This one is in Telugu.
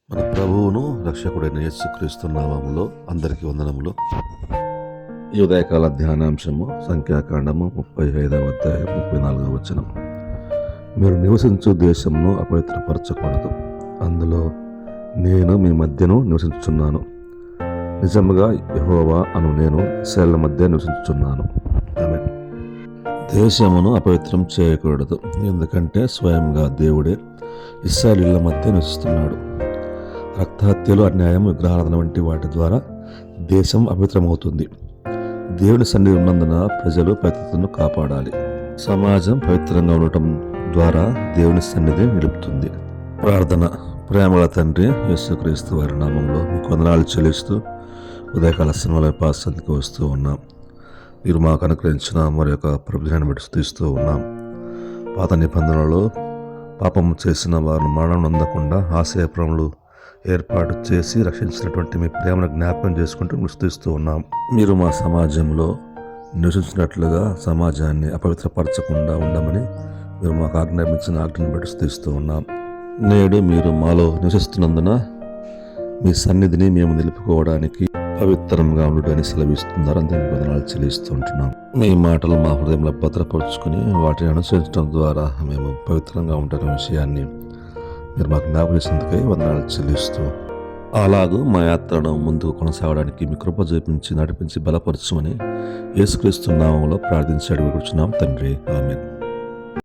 మన ప్రభువును రక్షకుడైన యేసుక్రీస్తు నామములో అందరికీ వందనములు. ఈ ఉదయకాల ధ్యానాంశము సంఖ్యాకాండము 35వ అధ్యాయం 34వ వచనం. మీరు నివసించు దేశమును అపవిత్రపరచకూడదు, అందులో నేను మీ మధ్యను నివసించుచున్నాను. నిజముగా యెహోవా అను నేను ఇశ్రాయేలుల మధ్య నివసించుచున్నాను. ఆమేన్. దేశమును అపవిత్రం చేయకూడదు, ఎందుకంటే స్వయంగా దేవుడే ఇశ్రాయేలీయుల మధ్య నివసిస్తున్నాడు. రక్తహత్యలు, అన్యాయం, విగ్రహారాధన వంటి వాటి ద్వారా దేశం అపవిత్రమవుతుంది. దేవుని సన్నిధి ఉన్నందున ప్రజలు పవిత్రతను కాపాడాలి. సమాజం పవిత్రంగా ఉండటం ద్వారా దేవుని సన్నిధి నిలుపుతుంది. ప్రార్థన. ప్రేమగల తండ్రి, యేసుక్రీస్తు వారి నామంలో మీకు వందనాలు చెల్లిస్తూ ఉదయకాల సినిమాల పాసందికి వస్తూ ఉన్నాం. మీరు మాకు అనుగ్రహించిన మరి యొక్క ప్రభుత్వాన్ని బట్టి స్తుతిస్తూ ఉన్నాం. పాత నిబంధనలలో పాపం చేసిన వారిని మరణం అందకుండా ఆశయప్రములు ఏర్పాటు చేసి రక్షించినటువంటి మీ ప్రేమను జ్ఞాపకం చేసుకుంటూ స్తుతిస్తూ ఉన్నాం. మీరు మా సమాజంలో నివసించినట్లుగా సమాజాన్ని అపవిత్రపరచకుండా ఉండమని మీరు మాకు ఆజ్ఞాపించిన ఆజ్ఞను బట్టి స్తుతిస్తూ ఉన్నాం. నేడు మీరు మాలో నివసిస్తున్నందున మీ సన్నిధిని మేము నిలుపుకోవడానికి పవిత్రంగా ఉండడానికి సెలవిస్తున్నారు. అంతే మీకు వందనాలు చెల్లిస్తూ ఉంటున్నాం. మీ మాటలు మా హృదయంలో భద్రపరుచుకుని వాటిని అనుసరించడం ద్వారా మేము పవిత్రంగా ఉంటున్న విషయాన్ని మీరు మాకు జ్ఞాపకం చేసేందుకై వందనాలు చెల్లిస్తూ, అలాగూ మా యాత్రను ముందుకు కొనసాగడానికి మీ కృప చూపించి నడిపించి బలపరచుమని యేసుక్రీస్తు నామములో ప్రార్థించి అడుగుచున్నాం తండ్రి. ఆమేన్.